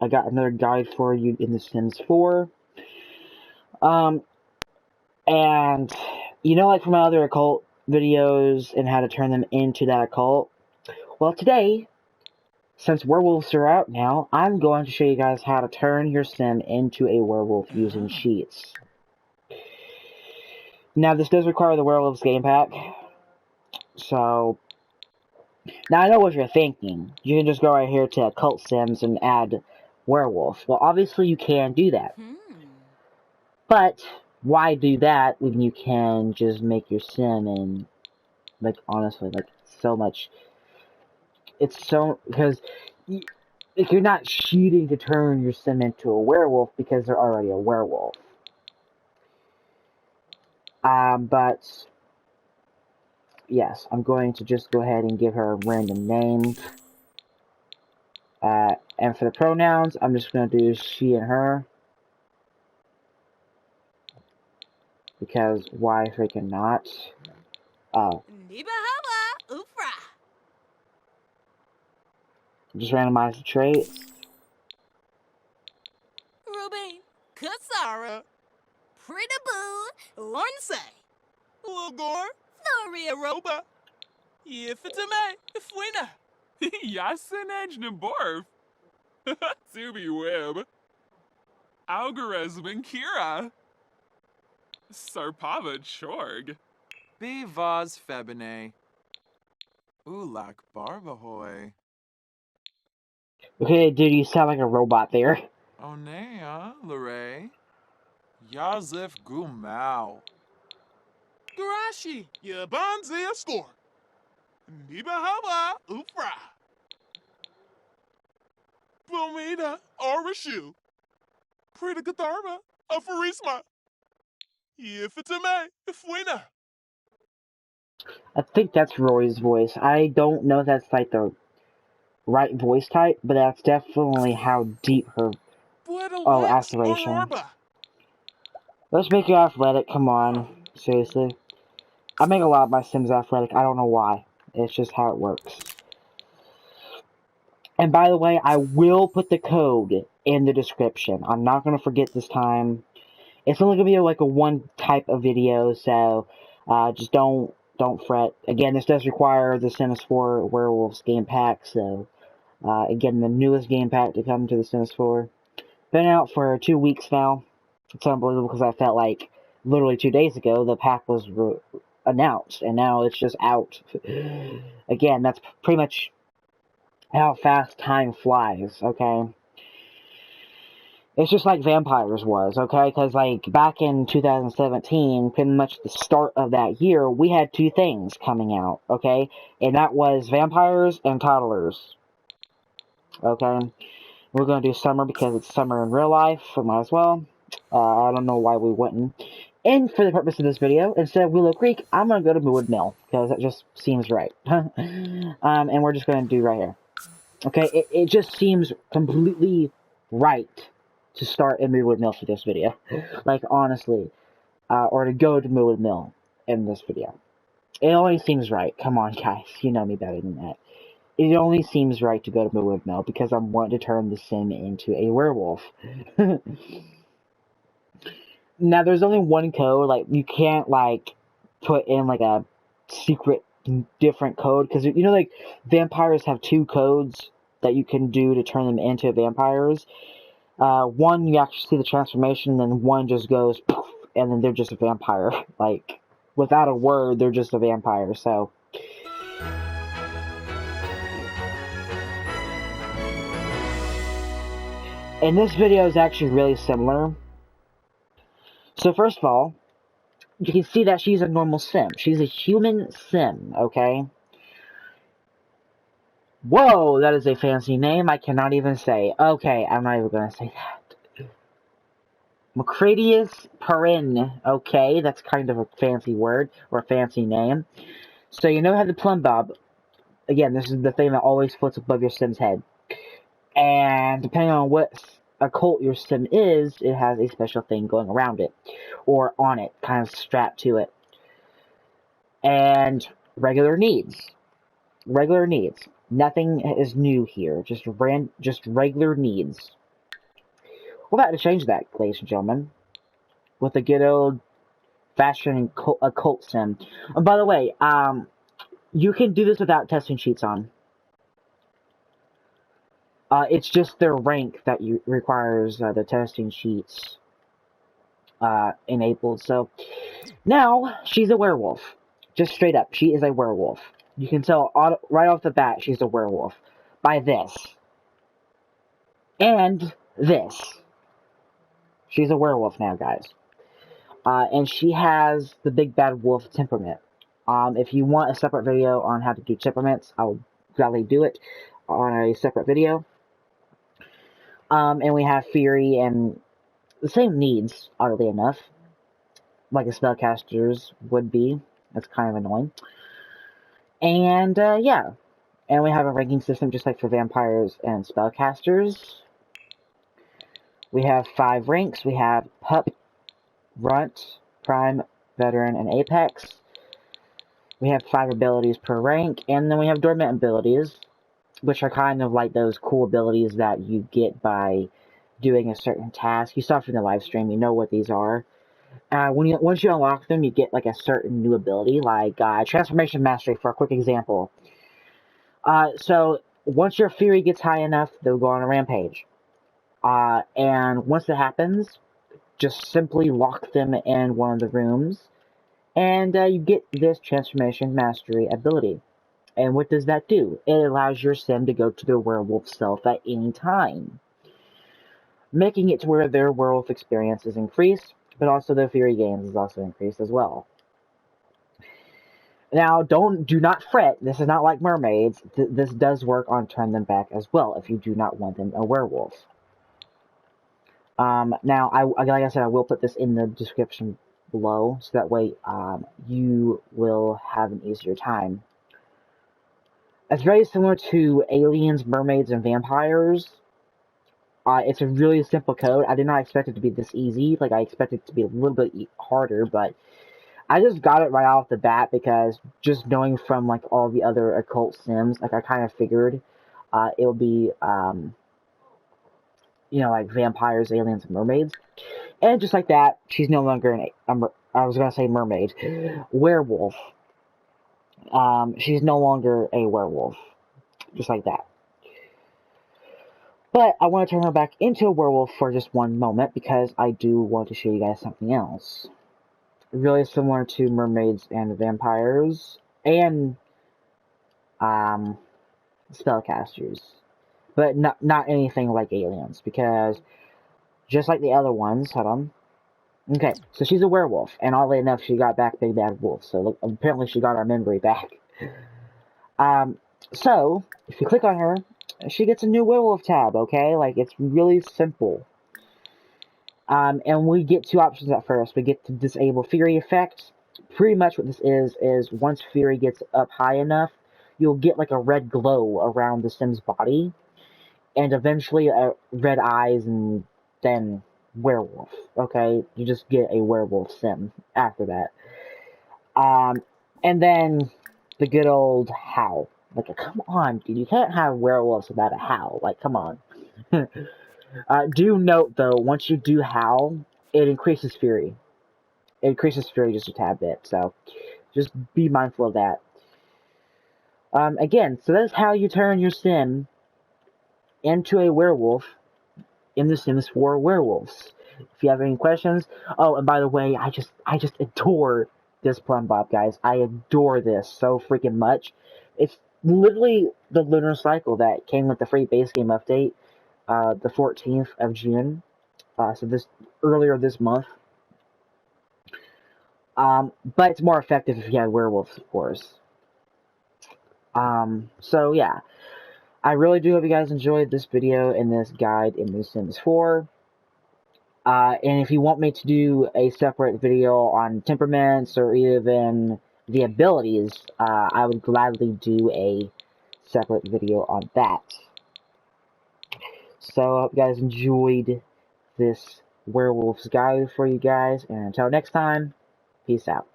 I got another guide for you in The Sims 4. Um, and, you know, like from my other occult videos and how to turn them into that occult? Well, today, since werewolves are out now, I'm going to show you guys how to turn your sim into a werewolf using cheats. Now, this does require the werewolves game pack, so... Now, I know what you're thinking. You can just go right here to Occult Sims and add werewolf. Well, obviously you can do that. But, why do that when you can just make your sim and, like, honestly, like, so much... It's so... Because... Like, you're not cheating to turn your sim into a werewolf because they're already a werewolf. But... Yes, I'm going to just go ahead and give her a random name. And for the pronouns, I'm just going to do she and her. Because why freaking not? Oh. Just randomize the traits. Ruben, Kasara, Pretty Boo, Lornsay, Lugor, Floria Roba, Yifatame, Fwina, Yasinaj Naborf, Subi Web, Algorithm Kira, Sarpava Chorg, Bivaz Febine, Ulak Barbahoy, Okay, dude, you sound like a robot there. Onea Lore, Yazif Gumau, Garashi, Yabanzia Score, Nibahawa Ufra, Bomida Arashu, Prita Katharma, Afarisma, Yifatame, Fwina. I think that's Roy's voice. I don't know if that's like the right voice type, but that's definitely how deep her... Oh, aspiration. Let's make you athletic, come on. Seriously. I make a lot of my Sims athletic, I don't know why. It's just how it works. And by the way, I will put the code in the description. I'm not going to forget this time. It's only going to be like a one type of video, so just don't fret. Again, this does require the Sims 4 Werewolves game pack, so again, the newest game pack to come to the Sims 4. Been out for 2 weeks now. It's unbelievable because I felt like literally 2 days ago the pack was announced, and now it's just out. Again, that's pretty much how fast time flies, okay? It's just like Vampires was, okay? Because, like, back in 2017, pretty much the start of that year, we had 2 things coming out, okay? And that was Vampires and Toddlers, okay? We're going to do summer because it's summer in real life, so might as well. I don't know why we wouldn't. And for the purpose of this video, instead of Willow Creek, I'm going to go to Mood Mill, because that just seems right. And we're just going to do right here. Okay, it just seems completely right to start in Mood Mill for this video. Like, honestly. Or to go to Mood Mill in this video. It only seems right. Come on, guys. You know me better than that. It only seems right to go to Mood Mill because I'm wanting to turn the sim into a werewolf. Now, there's only one code. Like, you can't, like, put in, like, a secret different code. Because, you know, like, vampires have 2 codes that you can do to turn them into vampires. One, you actually see the transformation, and then one just goes, poof, and then they're just a vampire. Like, without a word, they're just a vampire, so... And this video is actually really similar. So first of all, you can see that she's a normal sim. She's a human sim, okay? Whoa, that is a fancy name I cannot even say. Okay, I'm not even going to say that. Macradius Perrin. Okay, that's kind of a fancy word, or a fancy name. So you know how the plumb bob... Again, this is the thing that always floats above your sim's head. And depending on what occult your sim is, it has a special thing going around it. Or on it, kind of strapped to it. And regular needs. Regular needs. Nothing is new here. Just regular needs. We're about to change that, ladies and gentlemen, with a good old-fashioned occult sim. And by the way, you can do this without testing sheets on. It's just their rank that requires the testing sheets enabled. So now she's a werewolf, just straight up. She is a werewolf. You can tell right off the bat she's a werewolf by this and this. She's a werewolf now, guys. And she has the big bad wolf temperament. If you want a separate video on how to do temperaments, I'll gladly do it on a separate video. And we have Fury and the same needs, oddly enough, like a spellcaster's would be. That's kind of annoying. And, yeah. And we have a ranking system just like for vampires and spellcasters. We have 5 ranks. We have Pup, Runt, Prime, Veteran, and Apex. We have 5 abilities per rank. And then we have Dormant abilities, which are kind of like those cool abilities that you get by doing a certain task. You saw it from the live stream, you know what these are. Once you unlock them, you get like a certain new ability, like Transformation Mastery, for a quick example. So once your Fury gets high enough, they'll go on a rampage. And once that happens, just simply lock them in one of the rooms, and you get this Transformation Mastery ability. And what does that do? It allows your sim to go to their werewolf self at any time, making it to where their werewolf experience is increased, but also their Fury gains is also increased as well. Now, do not fret. This is not like mermaids. This does work on turn them back as well if you do not want them a werewolf. Now, like I said, I will put this in the description below, so that way you will have an easier time. It's very similar to aliens, mermaids, and vampires. It's a really simple code. I did not expect it to be this easy. Like, I expected it to be a little bit harder, but I just got it right off the bat because just knowing from, like, all the other occult sims, like, I kind of figured it would be, you know, like, vampires, aliens, and mermaids. And just like that, she's no longer I was going to say mermaid. Werewolf. She's no longer a werewolf. Just like that. But I want to turn her back into a werewolf for just one moment because I do want to show you guys something else. Really similar to mermaids and vampires and spellcasters. But not anything like aliens, because just like the other ones, hold on. Okay, so she's a werewolf, and oddly enough, she got back Big Bad Wolf, so look, apparently she got our memory back. So, if you click on her, she gets a new werewolf tab, okay? Like, it's really simple. And we get 2 options at first. We get to disable Fury effects. Pretty much what this is once Fury gets up high enough, you'll get like a red glow around the sim's body, and eventually red eyes, and then werewolf, okay? You just get a werewolf sim after that. And then the good old howl. Like, come on, dude, you can't have werewolves without a howl. Like, come on. Do note, though, once you do howl, it increases Fury. It increases Fury just a tad bit, so just be mindful of that. Again, so that's how you turn your sim into a werewolf in The Sims 4 Werewolves. If you have any questions... Oh, and by the way, I just adore this plum bob, guys. I adore this so freaking much. It's literally the lunar cycle that came with the free base game update, the 14th of June. So earlier this month. But it's more effective if you have werewolves, of course. So yeah. I really do hope you guys enjoyed this video and this guide in The Sims 4. And if you want me to do a separate video on temperaments or even the abilities, I would gladly do a separate video on that. So I hope you guys enjoyed this werewolves guide for you guys, and until next time, peace out.